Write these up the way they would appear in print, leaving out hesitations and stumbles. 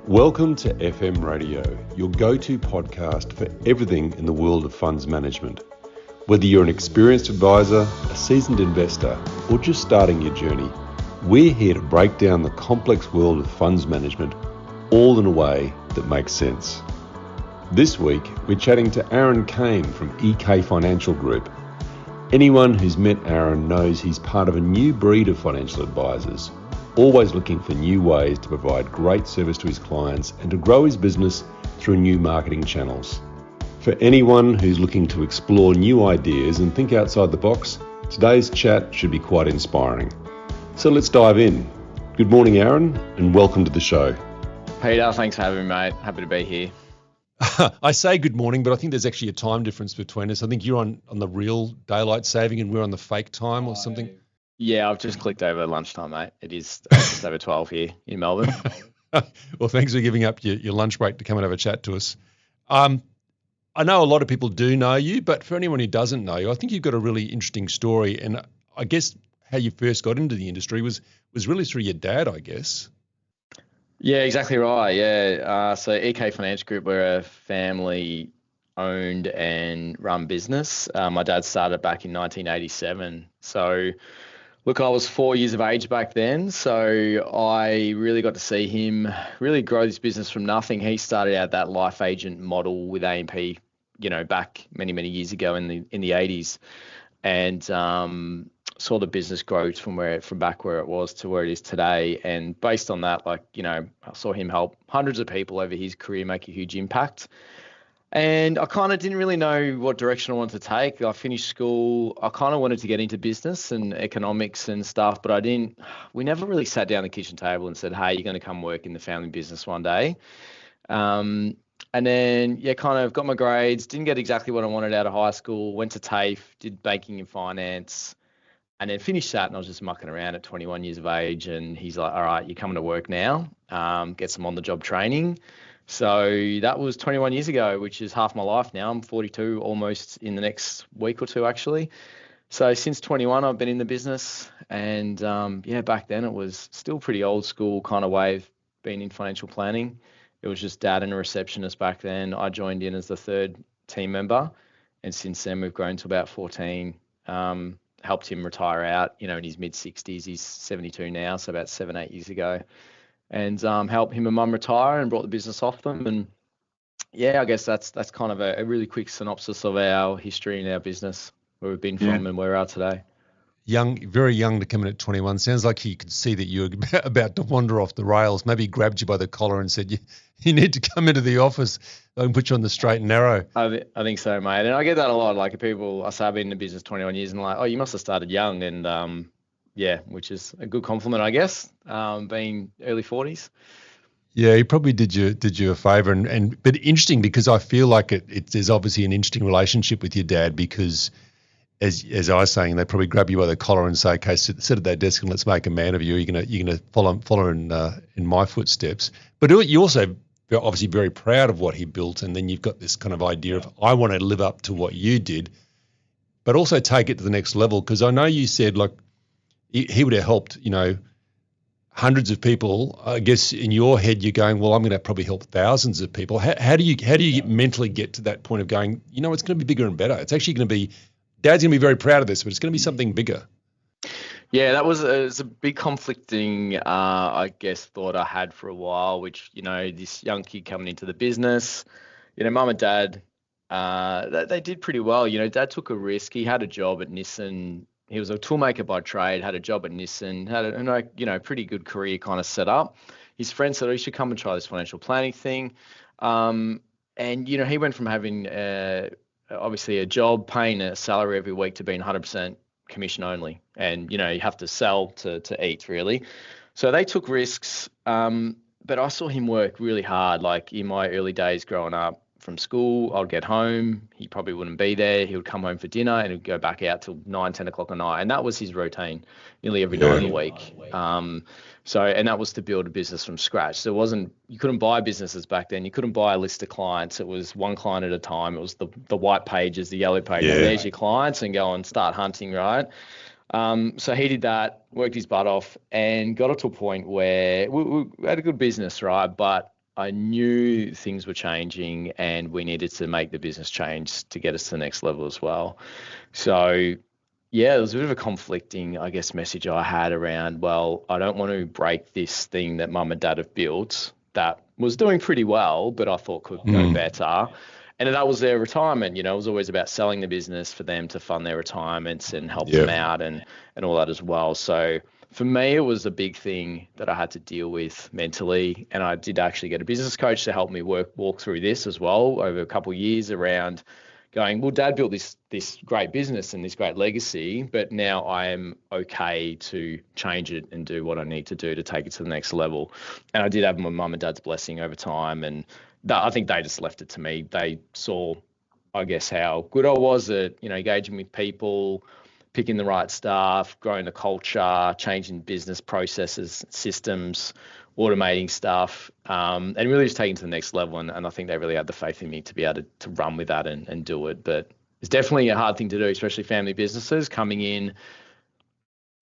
Welcome to FM Radio, your go-to podcast for everything in the world of funds management. Whether you're an experienced advisor, a seasoned investor, or just starting your journey, we're here to break down the complex world of funds management, all in a way that makes sense. This week, we're chatting to Aaron Kane from EK Financial Group. Anyone who's met Aaron knows he's part of a new breed of financial advisors, always looking for new ways to provide great service to his clients and to grow his business through new marketing channels. For anyone who's looking to explore new ideas and think outside the box, today's chat should be quite inspiring. So let's dive in. Good morning, Aaron, and welcome to the show. Peter, thanks for having me, mate. Happy to be here. I say good morning, but I think there's actually a time difference between us. I think you're on the real daylight saving and we're on the fake time or something. Yeah, I've just clicked over lunchtime, mate. It is just over 12 here in Melbourne. Well, thanks for giving up your lunch break to come and have a chat to us. I know a lot of people do know you, but for anyone who doesn't know you, I think you've got a really interesting story. And I guess how you first got into the industry was really through your dad, I guess. Yeah, exactly right. Yeah. So EK Financial Group, we're a family owned and run business. My dad started back in 1987. So look, I was 4 years of age back then, so I really got to see him really grow this business from nothing. He started out that life agent model with A&P, back many, many years ago in the 80s, and saw the business grow from back where it was to where it is today. And based on that, I saw him help hundreds of people over his career, make a huge impact. And I kind of didn't really know what direction I wanted to take. I finished school. I kind of wanted to get into business and economics and stuff, but we never really sat down at the kitchen table and said, hey, you're going to come work in the family business one day. And then, kind of got my grades, didn't get exactly what I wanted out of high school, went to TAFE, did banking and finance, and then finished that. And I was just mucking around at 21 years of age. And he's like, all right, you're coming to work now, get some on-the-job training. So that was 21 years ago, which is half my life now. I'm 42 almost in the next week or two, actually. So since 21, I've been in the business. And back then it was still pretty old school kind of way of being in financial planning. It was just dad and a receptionist back then. I joined in as the third team member. And since then we've grown to about 14. Helped him retire out, in his mid-60s. He's 72 now, so about 7-8 years ago. And helped him and mum retire and brought the business off them. And I guess that's kind of a really quick synopsis of our history and our business, where we've been from and where we are today. Young, very young to come in at 21. Sounds like he could see that you were about to wander off the rails. Maybe he grabbed you by the collar and said, you need to come into the office. I can put you on the straight and narrow. I think so, mate. And I get that a lot. Like people, I say I've been in the business 21 years and like, oh, you must have started young. And which is a good compliment, I guess, being early 40s. Yeah, he probably did you a favour, but interesting because I feel like there's obviously an interesting relationship with your dad because, as I was saying, they probably grab you by the collar and say, "Okay, sit at that desk and let's make a man of you. You're gonna follow in my footsteps." But you also obviously very proud of what he built, and then you've got this kind of idea of I want to live up to what you did, but also take it to the next level because I know you said like. He would have helped, hundreds of people. I guess in your head you're going, well, I'm going to probably help thousands of people. How do you mentally get to that point of going, it's going to be bigger and better. It's actually going to be, Dad's going to be very proud of this, but it's going to be something bigger. Yeah, it was a big conflicting, I guess, thought I had for a while, which, this young kid coming into the business, mum and dad, they did pretty well. Dad took a risk. He had a job at Nissan. He was a toolmaker by trade, had a job at Nissan, had a pretty good career kind of set up. His friend said, oh, you should come and try this financial planning thing. And, he went from having obviously a job, paying a salary every week to being 100% commission only. And, you have to sell to eat really. So they took risks. But I saw him work really hard, like in my early days growing up. From school, I'd get home, he probably wouldn't be there. He would come home for dinner and he'd go back out till 9, 10 o'clock at night. And that was his routine nearly every night of the week. And that was to build a business from scratch. So you couldn't buy businesses back then. You couldn't buy a list of clients. It was one client at a time. It was the white pages, the yellow pages. Yeah. There's your clients and go and start hunting, right? So he did that, worked his butt off and got it to a point where we had a good business, right? But I knew things were changing and we needed to make the business change to get us to the next level as well. So yeah, there was a bit of a conflicting, I guess, message I had around, well, I don't want to break this thing that mum and dad have built that was doing pretty well, but I thought could go better. And that was their retirement. It was always about selling the business for them to fund their retirements and help them out and all that as well. So for me, it was a big thing that I had to deal with mentally. And I did actually get a business coach to help me walk through this as well over a couple of years around going, well, Dad built this great business and this great legacy, but now I am okay to change it and do what I need to do to take it to the next level. And I did have my mum and dad's blessing over time, and I think they just left it to me. They saw, I guess, how good I was at engaging with people, picking the right staff, growing the culture, changing business processes, systems, automating stuff, and really just taking it to the next level. And I think they really had the faith in me to be able to run with that and do it. But it's definitely a hard thing to do, especially family businesses coming in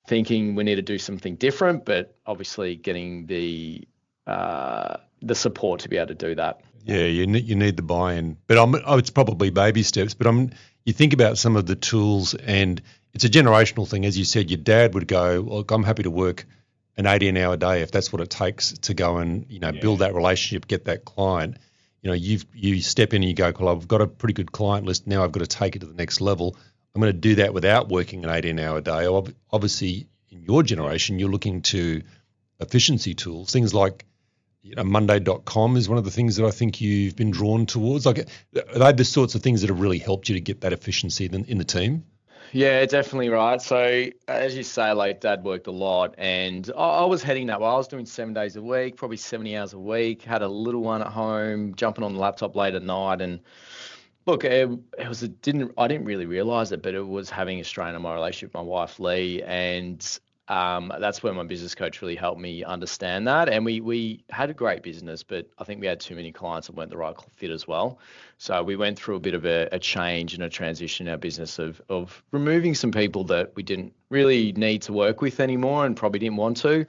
thinking we need to do something different, but obviously getting the support to be able to do that. Yeah, you need the buy-in. But it's probably baby steps. But you think about some of the tools, and it's a generational thing. As you said, your dad would go, look, I'm happy to work an 18-hour day if that's what it takes to go and build that relationship, get that client. You step in and you go, well, I've got a pretty good client list. Now I've got to take it to the next level. I'm going to do that without working an 18-hour day. Obviously, in your generation, you're looking to efficiency tools, things like Monday.com is one of the things that I think you've been drawn towards. Like, are they the sorts of things that have really helped you to get that efficiency in the team? Yeah, definitely right. So as you say, like Dad worked a lot, and I was heading that way. I was doing 7 days a week, probably 70 hours a week, had a little one at home, jumping on the laptop late at night. And look, I didn't really realize it, but it was having a strain on my relationship with my wife, Lee. And that's where my business coach really helped me understand that. And we had a great business, but I think we had too many clients that weren't the right fit as well. So we went through a bit of a change and a transition in our business of removing some people that we didn't really need to work with anymore and probably didn't want to.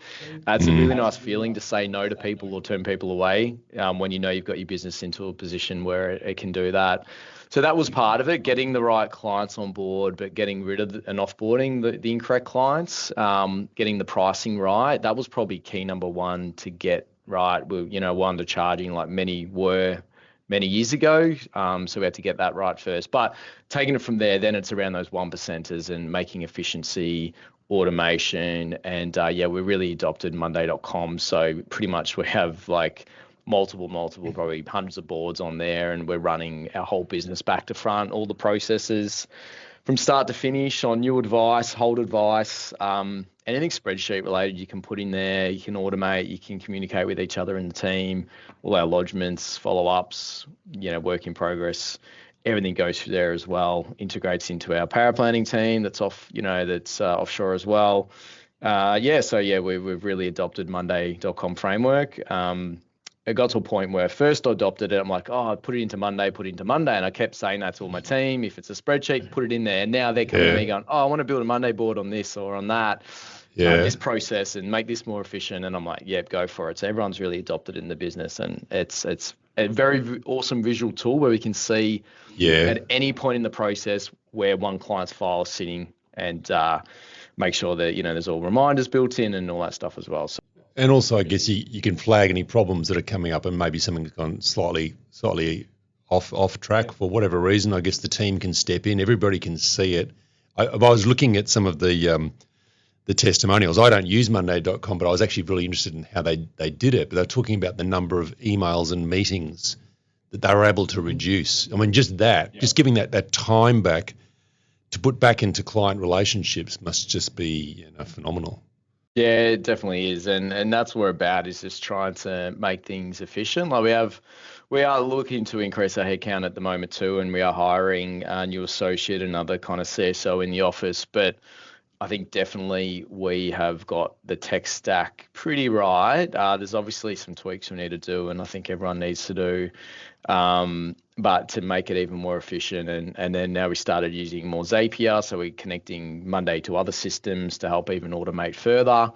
It's a really nice feeling to say no to people or turn people away when you've got your business into a position where it can do that. So that was part of it, getting the right clients on board, but getting rid of and offboarding the incorrect clients, getting the pricing right. That was probably key number one to get right. We're undercharging like many were many years ago. So we had to get that right first. But taking it from there, then it's around those 1%ers and making efficiency, automation. And we really adopted Monday.com. So pretty much we have like multiple, probably hundreds of boards on there, and we're running our whole business back to front, all the processes from start to finish on new advice, hold advice, anything spreadsheet related you can put in there, you can automate, you can communicate with each other in the team, all our lodgements, follow-ups, work in progress, everything goes through there as well, integrates into our power planning team that's offshore as well. We've really adopted Monday.com framework. It got to a point where first I adopted it, I'm like, put it into Monday. And I kept saying that to all my team. If it's a spreadsheet, put it in there. And now they're coming to me going, I want to build a Monday board on this or on that, this process and make this more efficient. And I'm like, go for it. So everyone's really adopted it in the business. And it's a very awesome visual tool where we can see at any point in the process where one client's file is sitting and make sure that, there's all reminders built in and all that stuff as well. So. And also, I guess you can flag any problems that are coming up, and maybe something's gone slightly off track for whatever reason. I guess the team can step in. Everybody can see it. I was looking at some of the testimonials. I don't use Monday.com, but I was actually really interested in how they did it. But they're talking about the number of emails and meetings that they were able to reduce. I mean, just giving that time back to put back into client relationships must just be phenomenal. Yeah, it definitely is. And that's what we're about, is just trying to make things efficient. Like we are looking to increase our headcount at the moment too, and we are hiring a new associate, another kind of CSO in the office. But I think definitely we have got the tech stack pretty right. There's obviously some tweaks we need to do, and I think everyone needs to do. But to make it even more efficient, and then now we started using more Zapier, so we're connecting Monday to other systems to help even automate further.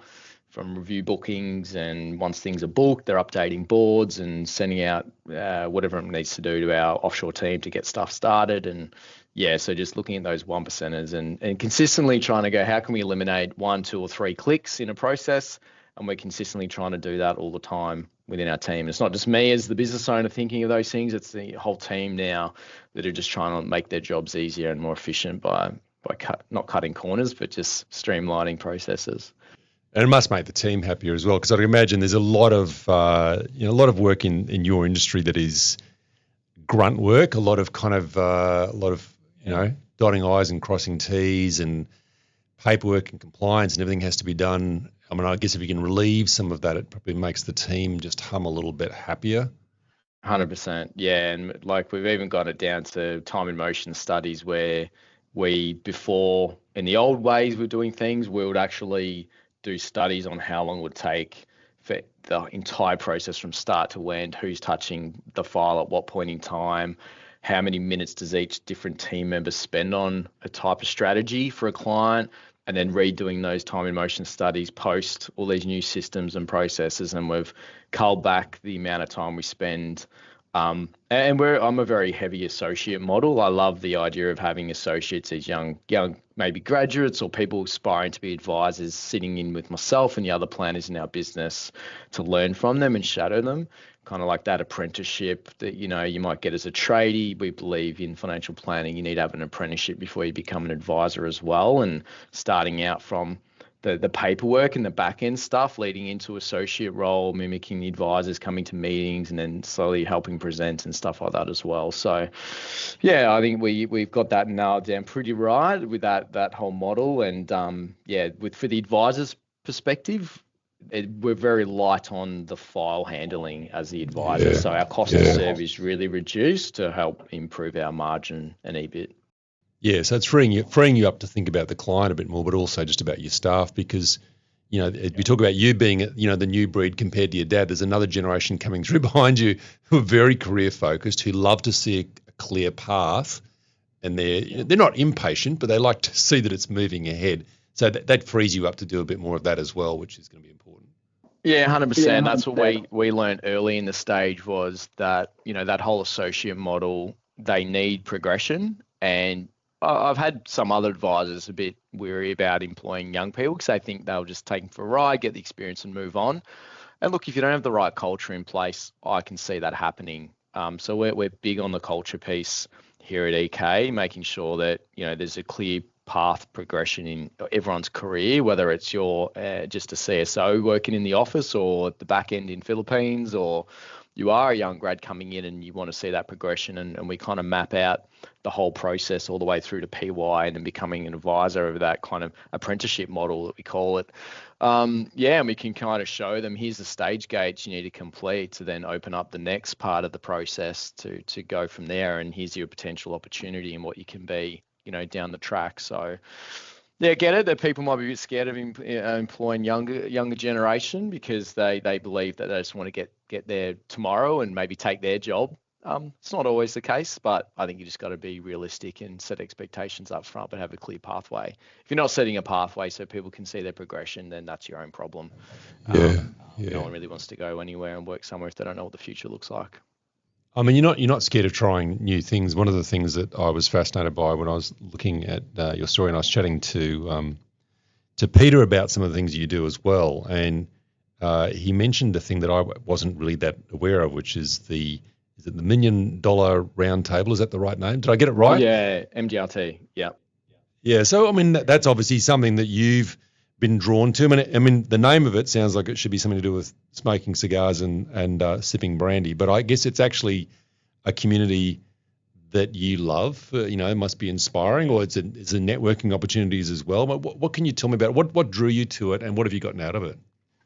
review bookings, and once things are booked, they're updating boards and sending out whatever it needs to do to our offshore team to get stuff started. And yeah, so just looking at those 1%ers and consistently trying to go, how can we eliminate 1, 2, or 3 clicks in a process? And we're consistently trying to do that all the time within our team. It's not just me as the business owner thinking of those things, it's the whole team now that are just trying to make their jobs easier and more efficient by not cutting corners, but just streamlining processes. And it must make the team happier as well, because I'd imagine there's a lot of work in your industry that is grunt work, a lot of dotting I's and crossing T's, and paperwork and compliance and everything has to be done. I mean, I guess if you can relieve some of that, it probably makes the team just hum a little bit happier. 100%, yeah. And like we've even got it down to time and motion studies where before in the old ways we're doing things, we would actually do studies on how long it would take for the entire process from start to end, who's touching the file at what point in time, how many minutes does each different team member spend on a type of strategy for a client, and then redoing those time and motion studies post all these new systems and processes. And we've culled back the amount of time we spend. I'm a very heavy associate model. I love the idea of having associates as young, maybe graduates or people aspiring to be advisors, sitting in with myself and the other planners in our business to learn from them and shadow them. Kind of like that apprenticeship that, you might get as a tradie. We believe in financial planning, you need to have an apprenticeship before you become an advisor as well. And starting out from the paperwork and the back end stuff, leading into associate role, mimicking the advisors, coming to meetings, and then slowly helping present and stuff like that as well. So, yeah, I think we've got that nailed down pretty right with that whole model. And for the advisors' perspective, we're very light on the file handling as the advisor. So our cost to serve is really reduced to help improve our margin and EBIT. Yeah, so it's freeing you up to think about the client a bit more, but also just about your staff, because, we talk about you being, the new breed compared to your dad. There's another generation coming through behind you who are very career focused, who love to see a clear path, and they're not impatient, but they like to see that it's moving ahead. So that frees you up to do a bit more of that as well, which is going to be important. Yeah, 100%. That's what we learned early in the stage was that, that whole associate model, they need progression. And I've had some other advisors a bit weary about employing young people because they think they'll just take them for a ride, get the experience and move on. And look, if you don't have the right culture in place, I can see that happening. So we're big on the culture piece here at EK, making sure that, there's a clear path progression in everyone's career, whether it's you're just a CSO working in the office or the back end in Philippines, or you are a young grad coming in and you want to see that progression. And we kind of map out the whole process all the way through to PY and then becoming an advisor of that kind of apprenticeship model that we call it. And we can kind of show them, here's the stage gates you need to complete to then open up the next part of the process to go from there. And here's your potential opportunity and what you can be, down the track. So yeah, get it that people might be a bit scared of employing younger generation because they believe that they just want to get there tomorrow and maybe take their job. It's not always the case, but I think you just got to be realistic and set expectations up front, but have a clear pathway. If you're not setting a pathway so people can see their progression, then that's your own problem. No one really wants to go anywhere and work somewhere if they don't know what the future looks like. I mean, you're not scared of trying new things. One of the things that I was fascinated by when I was looking at your story, and I was chatting to Peter about some of the things you do as well, and he mentioned a thing that I wasn't really that aware of, which is the $1 million round table? Is that the right name? Did I get it right? Yeah, MDRT. Yeah. Yeah. So I mean, that's obviously something that you've been drawn to. I mean, the name of it sounds like it should be something to do with smoking cigars and sipping brandy, but I guess it's actually a community that you love. It must be inspiring, or it's a networking opportunities as well. But what can you tell me about it? What drew you to it, and what have you gotten out of it?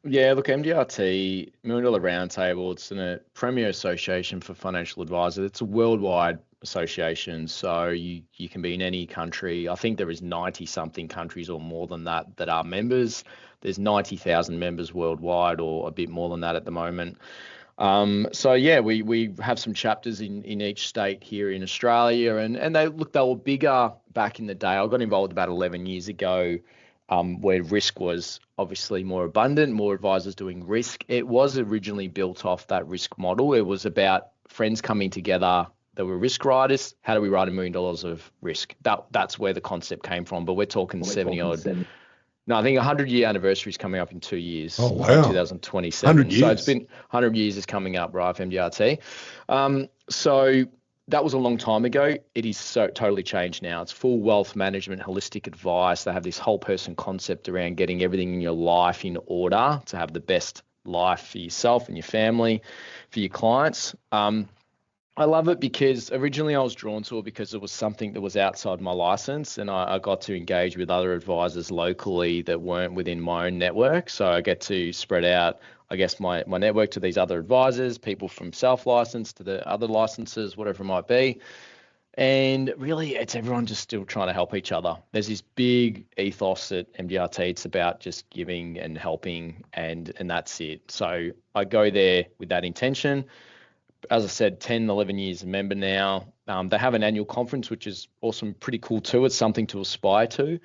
Yeah, look, MDRT, $1 Million Roundtable, it's a premier association for financial advisors. It's a worldwide association, so you can be in any country. I think there is 90-something countries or more than that are members. There's 90,000 members worldwide, or a bit more than that at the moment. We have some chapters in each state here in Australia, and they were bigger back in the day. I got involved about 11 years ago. where risk was obviously more abundant, more advisors doing risk. It was originally built off that risk model. It was about friends coming together that were risk writers. How do we write $1 million of risk? That's where the concept came from. But we're talking 70 odd. No, I think 100-year anniversary is coming up in 2 years. Oh, wow. So 2027. 100 years. So it's been 100 years is coming up, right, for MDRT. So that was a long time ago. It is so totally changed now. It's full wealth management, holistic advice. They have this whole person concept around getting everything in your life in order to have the best life for yourself and your family, for your clients. I love it because originally I was drawn to it because it was something that was outside my license, and I got to engage with other advisors locally that weren't within my own network. So I get to spread out, I guess, my network to these other advisors, people from self-license to the other licenses, whatever it might be. And really, it's everyone just still trying to help each other. There's this big ethos at MDRT. It's about just giving and helping, and that's it. So I go there with that intention. As I said, 10, 11 years a member now. They have an annual conference, which is awesome, pretty cool too. It's something to aspire to.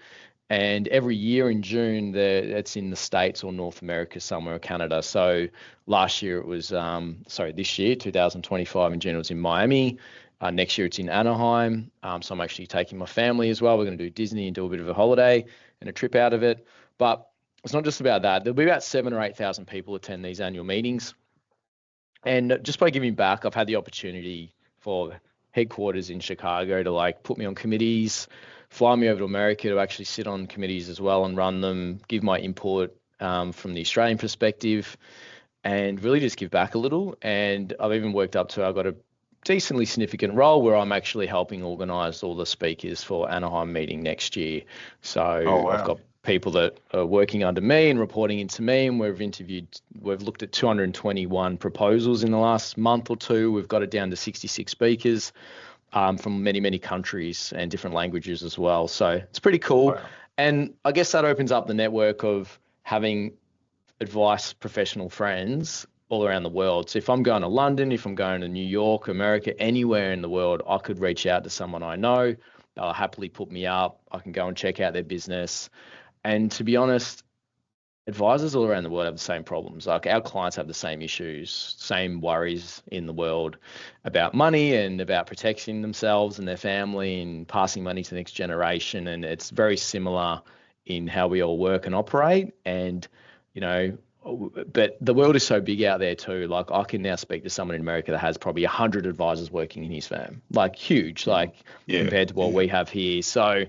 And every year in June, it's in the States or North America somewhere, or Canada. So last year it was, this year, 2025 in June, it was in Miami. Next year it's in Anaheim. So I'm actually taking my family as well. We're going to do Disney and do a bit of a holiday and a trip out of it. But it's not just about that. There'll be about 7,000 or 8,000 people attend these annual meetings. And just by giving back, I've had the opportunity for headquarters in Chicago to put me on committees, fly me over to America to actually sit on committees as well and run them, give my input from the Australian perspective, and really just give back a little. And I've even worked up to, I've got a decently significant role where I'm actually helping organise all the speakers for Anaheim meeting next year. So I've got people that are working under me and reporting into me, and we've looked at 221 proposals in the last month or two. We've got it down to 66 speakers from many, many countries and different languages as well. So it's pretty cool. Wow. And I guess that opens up the network of having advice professional friends all around the world. So if I'm going to London, if I'm going to New York, America, anywhere in the world, I could reach out to someone I know. They'll happily put me up. I can go and check out their business. And to be honest, advisors all around the world have the same problems. Like our clients have the same issues, same worries in the world about money and about protecting themselves and their family and passing money to the next generation. And it's very similar in how we all work and operate. And, but the world is so big out there too. Like I can now speak to someone in America that has probably 100 advisors working in his firm, huge, compared to what we have here. So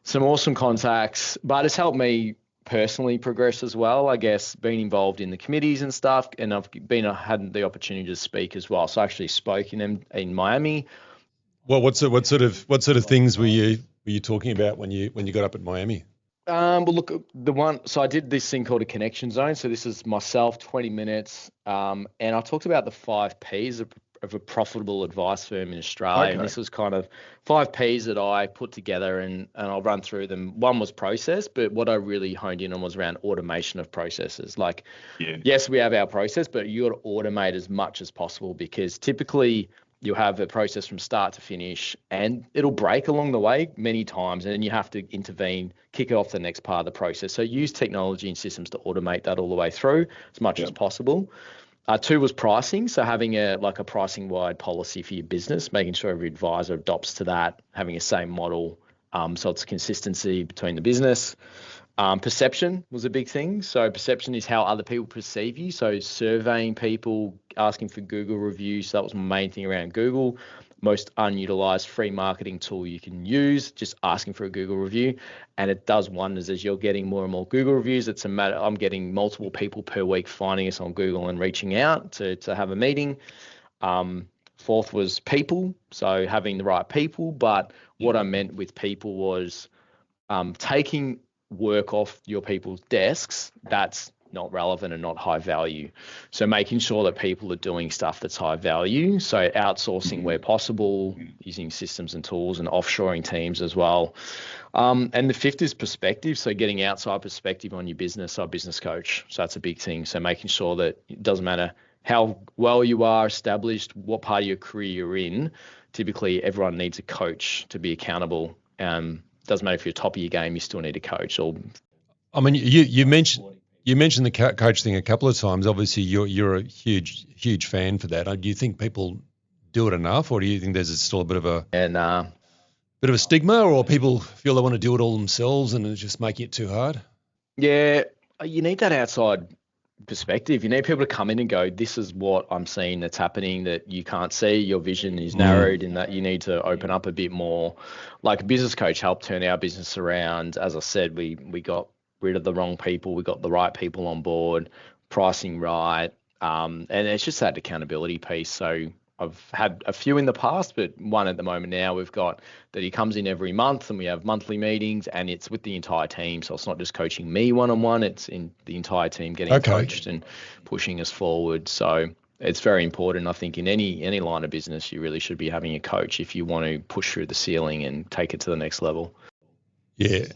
some awesome contacts, but it's helped me personally progress as well, I guess, being involved in the committees and stuff. And I've had the opportunity to speak as well. So I actually spoke in Miami. Well, what sort of things were you talking about when you got up at Miami? Well, look, so I did this thing called a connection zone. So this is myself, 20 minutes. And I talked about the 5 Ps of a profitable advice firm in Australia. Okay. And this was kind of 5 Ps that I put together and I'll run through them. One was process, but what I really honed in on was around automation of processes. Yes, we have our process, but you got to automate as much as possible because typically you have a process from start to finish and it'll break along the way many times and then you have to intervene, kick it off the next part of the process. So use technology and systems to automate that all the way through as much as possible. 2 was pricing. So having a pricing wide policy for your business, making sure every advisor adopts to that, having a same model. So it's consistency between the business. Perception was a big thing. So perception is how other people perceive you. So surveying people, asking for Google reviews. So that was my main thing around Google. Most unutilized free marketing tool you can use, just asking for a Google review. And it does wonders as you're getting more and more Google reviews. It's a matter, I'm getting multiple people per week finding us on Google and reaching out to have a meeting. 4th was people. So having the right people. But what I meant with people was taking work off your people's desks that's not relevant and not high value. So making sure that people are doing stuff that's high value. So outsourcing where possible, using systems and tools and offshoring teams as well. And the 5th is perspective. So getting outside perspective on your business. So a business coach. So that's a big thing. So making sure that it doesn't matter how well you are established, what part of your career you're in. Typically everyone needs a coach to be accountable. Doesn't matter if you're top of your game, you still need a coach. Or I mean, you mentioned the coach thing a couple of times. Obviously, you're a huge fan for that. Do you think people do it enough, or do you think there's still a bit of a stigma, or people feel they want to do it all themselves and it's just making it too hard? Yeah, you need that outside perspective. You need people to come in and go, this is what I'm seeing that's happening that you can't see. Your vision is narrowed in that you need to open up a bit more. Like a business coach helped turn our business around. As I said, we got rid of the wrong people. We got the right people on board, pricing right. And it's just that accountability piece. So I've had a few in the past, but one at the moment now we've got that he comes in every month and we have monthly meetings and it's with the entire team. So it's not just coaching me one-on-one, it's in the entire team getting coached and pushing us forward. So it's very important. I think in any line of business, you really should be having a coach if you want to push through the ceiling and take it to the next level. Yeah.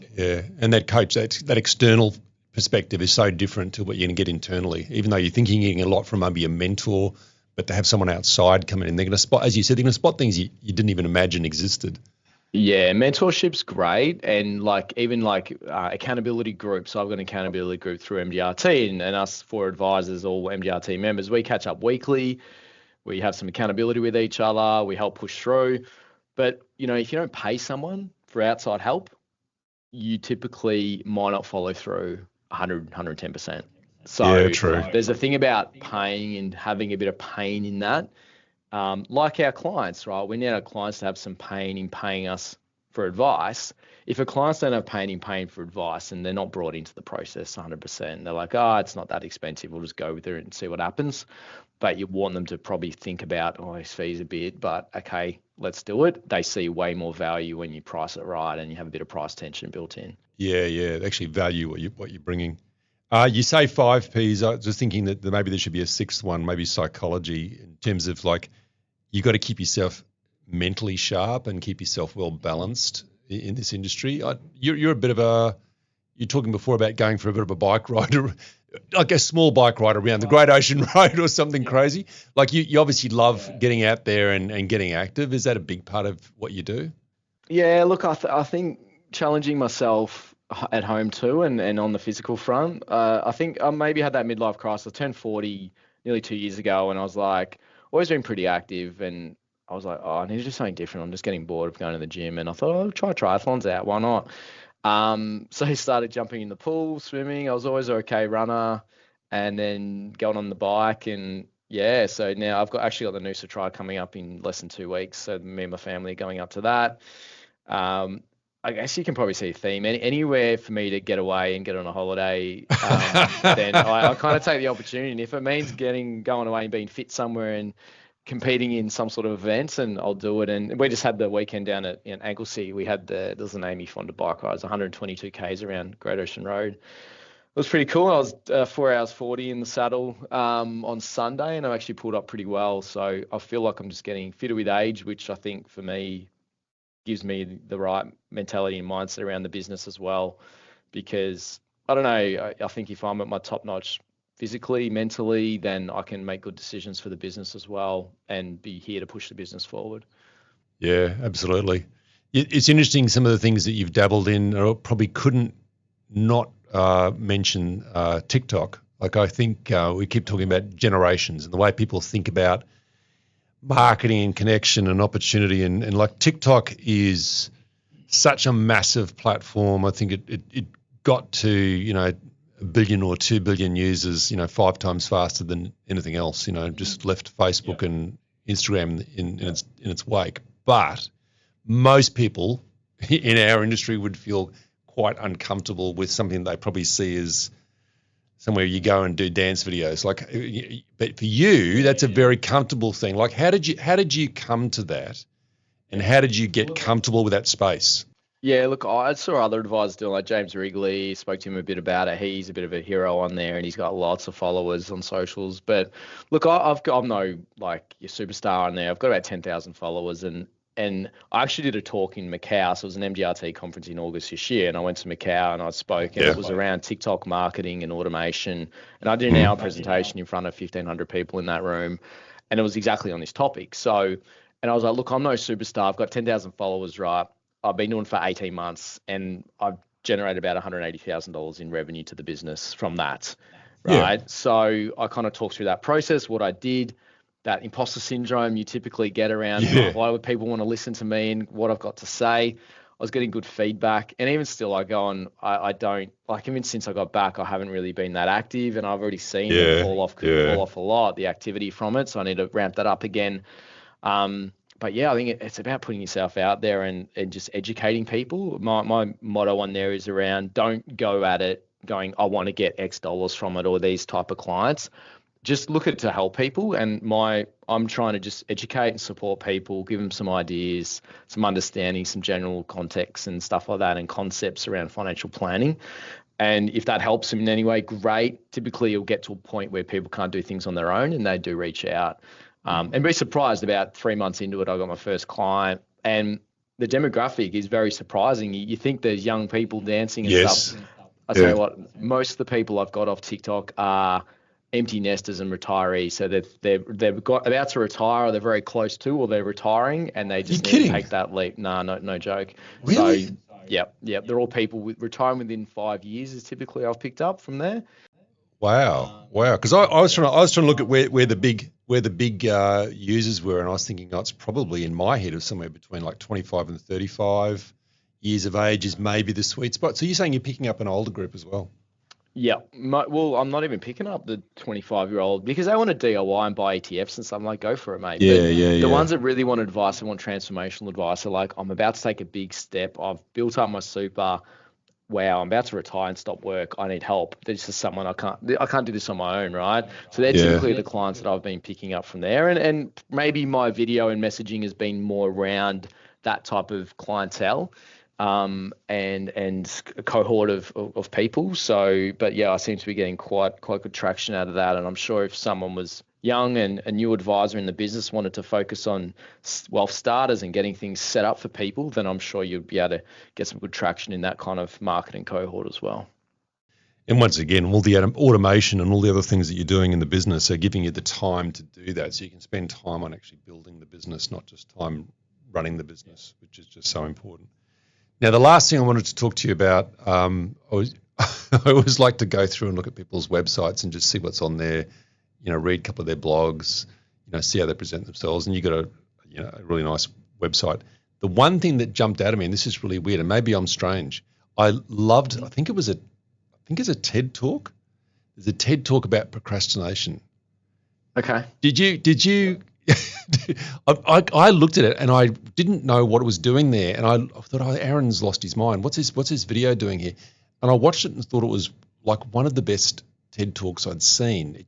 And that coach, that external perspective is so different to what you're going to get internally, even though you're thinking you're getting a lot from maybe a mentor. But to have someone outside come in, they're going to spot, as you said, they're going to spot things you didn't even imagine existed. Yeah, mentorship's great, and even accountability groups. I've got an accountability group through MDRT, and us four advisors, all MDRT members. We catch up weekly. We have some accountability with each other. We help push through. But if you don't pay someone for outside help, you typically might not follow through 110%. So true. There's a thing about paying and having a bit of pain in that. Like our clients, right? We need our clients to have some pain in paying us for advice. If a clients don't have pain in paying for advice and they're not brought into the process 100%, they're like, it's not that expensive. We'll just go with it and see what happens. But you want them to probably think about, his fees a bit, but okay, let's do it. They see way more value when you price it right and you have a bit of price tension built in. Yeah. They actually value what you're bringing. You say 5 Ps. I was just thinking that maybe there should be a 6th one, maybe psychology, in terms of you got to keep yourself mentally sharp and keep yourself well balanced in this industry. You're a bit of you're talking before about going for a bit of a bike ride, like a small bike ride around the Great Ocean Road or something crazy. Like you obviously love getting out there and getting active. Is that a big part of what you do? Yeah, look, I think challenging myself at home too, and on the physical front. I think I maybe had that midlife crisis. I turned 40 nearly 2 years ago, and I was like, always been pretty active, and I was like, I need to do something different. I'm just getting bored of going to the gym, and I thought, I'll try triathlons out. Why not? So I started jumping in the pool, swimming. I was always an okay runner, and then going on the bike, and yeah. So now I've actually got the Noosa Tri coming up in less than 2 weeks. So me and my family are going up to that. I guess you can probably see a theme. Anywhere for me to get away and get on a holiday, then I kind of take the opportunity. And if it means going away and being fit somewhere and competing in some sort of event, and I'll do it. And we just had the weekend down at Anglesea. We had there was an Amy Fonda bike ride. It was 122 Ks around Great Ocean Road. It was pretty cool. I was 4 hours 40 in the saddle on Sunday, and I actually pulled up pretty well. So I feel like I'm just getting fitter with age, which I think for me gives me the right mentality and mindset around the business as well. Because I don't know, I think if I'm at my top notch physically, mentally, then I can make good decisions for the business as well and be here to push the business forward. Yeah, absolutely. It's interesting, some of the things that you've dabbled in. I probably couldn't not mention TikTok. Like I think we keep talking about generations and the way people think about marketing and connection and opportunity, and like TikTok is such a massive platform. I think it got to 1 billion or 2 billion users 5 times faster than anything else. Just left Facebook and Instagram in its wake. But most people in our industry would feel quite uncomfortable with something they probably see as somewhere you go and do dance videos. But for you, that's a very comfortable thing. Like, how did you come to that, and how did you get comfortable with that space? Yeah, look, I saw other advisors doing, like James Wrigley, spoke to him a bit about it. He's a bit of a hero on there, and he's got lots of followers on socials. But look, I'm no like your superstar on there. I've got about 10,000 followers, and I actually did a talk in Macau. So it was an MDRT conference in August this year, and I went to Macau and I spoke, and it was around TikTok marketing and automation. And I did an hour presentation in front of 1,500 people in that room, and it was exactly on this topic. So, and I was like, look, I'm no superstar. I've got 10,000 followers, right? I've been doing it for 18 months, and I've generated about $180,000 in revenue to the business from that, right? Yeah. So I kind of talked through that process, what I did, that imposter syndrome you typically get around, why would people want to listen to me and what I've got to say. I was getting good feedback, and even still I go on, I don't, like, even since I got back, I haven't really been that active, and I've already seen them fall off a lot, the activity from it, so I need to ramp that up again. But yeah, I think it's about putting yourself out there and just educating people. My motto on there is around, don't go at it going, I want to get X dollars from it or these type of clients. Just look at it to help people, and I'm trying to just educate and support people, give them some ideas, some understanding, some general context and stuff like that, and concepts around financial planning. And if that helps them in any way, great. Typically, you'll get to a point where people can't do things on their own, and they do reach out. And be surprised, about 3 months into it, I got my first client, and the demographic is very surprising. You think there's young people dancing and stuff. I tell you what, most of the people I've got off TikTok are empty nesters and retirees. So they've about to retire, or they're very close to, or they're retiring, and they just need to take that leap. No joke. Really? So, yep. They're all people retiring within 5 years is typically I've picked up from there. Wow. Because I was trying to look at where the big users were, and I was thinking, it's probably in my head of somewhere between like 25 and 35 years of age is maybe the sweet spot. So you're saying you're picking up an older group as well? Yeah. Well, I'm not even picking up the 25-year-old because they want to DIY and buy ETFs and stuff. I'm like, go for it, mate. The ones that really want advice and want transformational advice are like, I'm about to take a big step. I've built up my super. Wow, I'm about to retire and stop work. I need help. This is someone I can't do this on my own, right? So they're typically the clients that I've been picking up from there. And maybe my video and messaging has been more around that type of clientele. And a cohort of people. So, but yeah, I seem to be getting quite good traction out of that. And I'm sure if someone was young and a new advisor in the business wanted to focus on wealth starters and getting things set up for people, then I'm sure you'd be able to get some good traction in that kind of marketing cohort as well. And once again, all the automation and all the other things that you're doing in the business are giving you the time to do that, so you can spend time on actually building the business, not just time running the business, which is just so important. Now, the last thing I wanted to talk to you about, I always like to go through and look at people's websites and just see what's on there, read a couple of their blogs, see how they present themselves, and you've got a really nice website. The one thing that jumped out at me, and this is really weird, and maybe I'm strange, I think it's a TED Talk. There's a TED Talk about procrastination. Okay. Did you I looked at it and I didn't know what it was doing there, and I thought, Aaron's lost his mind. What's his video doing here? And I watched it and thought it was like one of the best TED Talks I'd seen.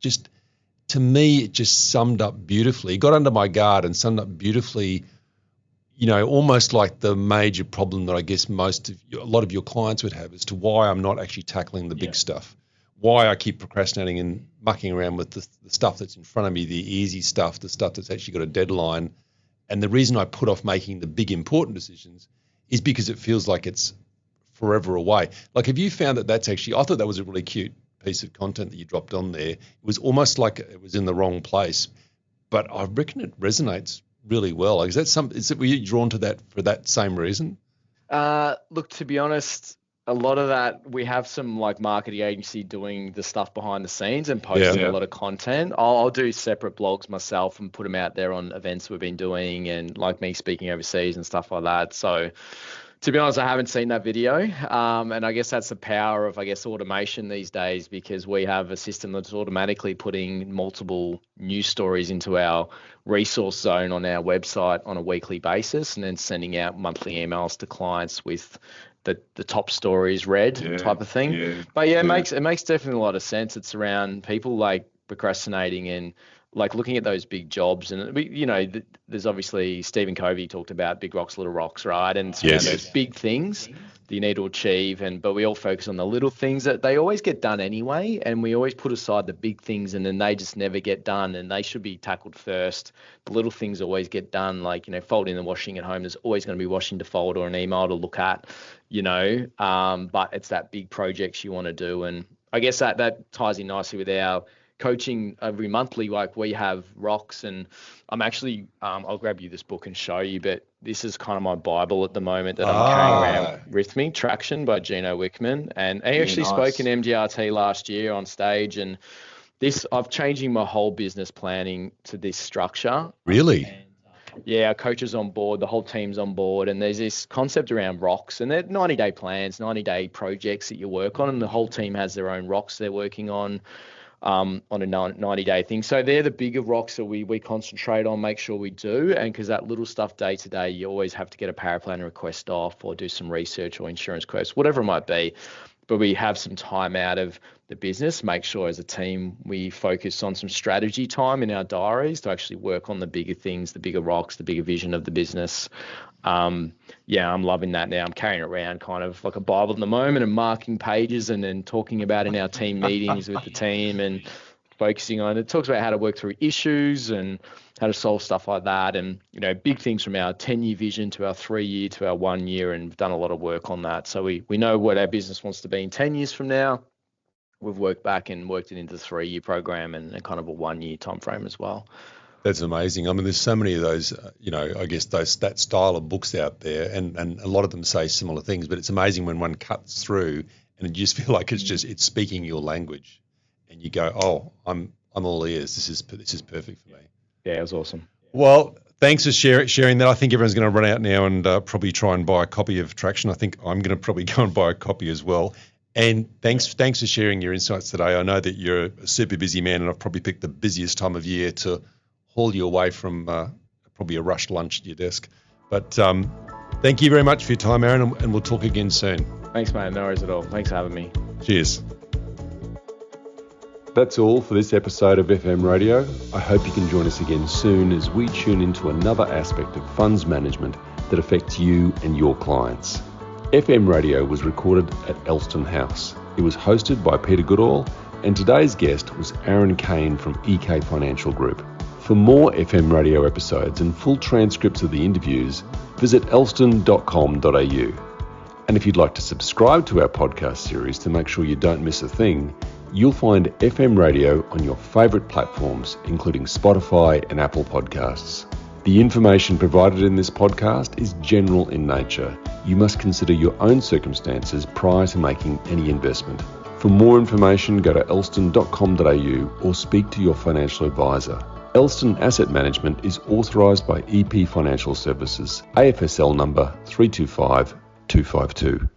To me, it just summed up beautifully. It got under my guard and summed up beautifully, almost like the major problem that I guess a lot of your clients would have as to why I'm not actually tackling the big stuff. Why I keep procrastinating and mucking around with the stuff that's in front of me, the easy stuff, the stuff that's actually got a deadline. And the reason I put off making the big important decisions is because it feels like it's forever away. Like, have you found that that's actually, I thought that was a really cute piece of content that you dropped on there. It was almost like it was in the wrong place, but I reckon it resonates really well. Like, were you drawn to that for that same reason? Look, to be honest, a lot of that, we have some like marketing agency doing the stuff behind the scenes and posting a lot of content. I'll do separate blogs myself and put them out there on events we've been doing and like me speaking overseas and stuff like that. So to be honest, I haven't seen that video. And I guess that's the power of, automation these days, because we have a system that's automatically putting multiple news stories into our resource zone on our website on a weekly basis, and then sending out monthly emails to clients with the top stories read type of thing. Yeah, but it makes definitely a lot of sense. It's around people like procrastinating and like looking at those big jobs. And there's obviously Stephen Covey talked about big rocks, little rocks, right? And it's around those big things that you need to achieve. But we all focus on the little things that they always get done anyway. And we always put aside the big things, and then they just never get done, and they should be tackled first. The little things always get done, like, folding and washing at home. There's always going to be washing to fold or an email to look at, but it's that big projects you want to do. And I guess that ties in nicely with our coaching every monthly, like we have rocks, and I'm actually, I'll grab you this book and show you, but this is kind of my Bible at the moment that I'm carrying around with me, Traction by Gino Wickman. And he actually spoke in MDRT last year on stage, and I've changing my whole business planning to this structure. Really? Yeah, our coach is on board, the whole team's on board, and there's this concept around rocks, and they're 90-day plans, 90-day projects that you work on, and the whole team has their own rocks they're working on a 90-day thing. So they're the bigger rocks that we concentrate on, make sure we do, and because that little stuff day to day, you always have to get a paraplanner request off or do some research or insurance quotes, whatever it might be. But we have some time out of the business, make sure as a team we focus on some strategy time in our diaries to actually work on the bigger things, the bigger rocks, the bigger vision of the business. I'm loving that now. I'm carrying it around kind of like a Bible at the moment and marking pages and then talking about in our team meetings with the team and focusing on it. Talks about how to work through issues and how to solve stuff like that. And, big things from our 10-year vision to our 3-year to our 1 year, and we've done a lot of work on that. So we know what our business wants to be in 10 years from now. We've worked back and worked it into the 3-year program and kind of a 1-year time frame as well. That's amazing. I mean, there's so many of those, I guess that style of books out there, and a lot of them say similar things, but it's amazing when one cuts through and you just feel like it's speaking your language, and you go, oh, I'm all ears. This is perfect for me. Yeah, it was awesome. Well, thanks for sharing that. I think everyone's going to run out now and probably try and buy a copy of Traction. I think I'm going to probably go and buy a copy as well. And thanks for sharing your insights today. I know that you're a super busy man, and I've probably picked the busiest time of year to haul you away from probably a rushed lunch at your desk. But thank you very much for your time, Aaron, and we'll talk again soon. Thanks, mate. No worries at all. Thanks for having me. Cheers. That's all for this episode of FM Radio. I hope you can join us again soon as we tune into another aspect of funds management that affects you and your clients. FM Radio was recorded at Elston House. It was hosted by Peter Goodall, and today's guest was Aaron Kane from EK Financial Group. For more FM Radio episodes and full transcripts of the interviews, visit elston.com.au. And if you'd like to subscribe to our podcast series to make sure you don't miss a thing, you'll find FM Radio on your favourite platforms, including Spotify and Apple Podcasts. The information provided in this podcast is general in nature. You must consider your own circumstances prior to making any investment. For more information, go to elston.com.au or speak to your financial advisor. Elston Asset Management is authorised by EP Financial Services, AFSL number 325252.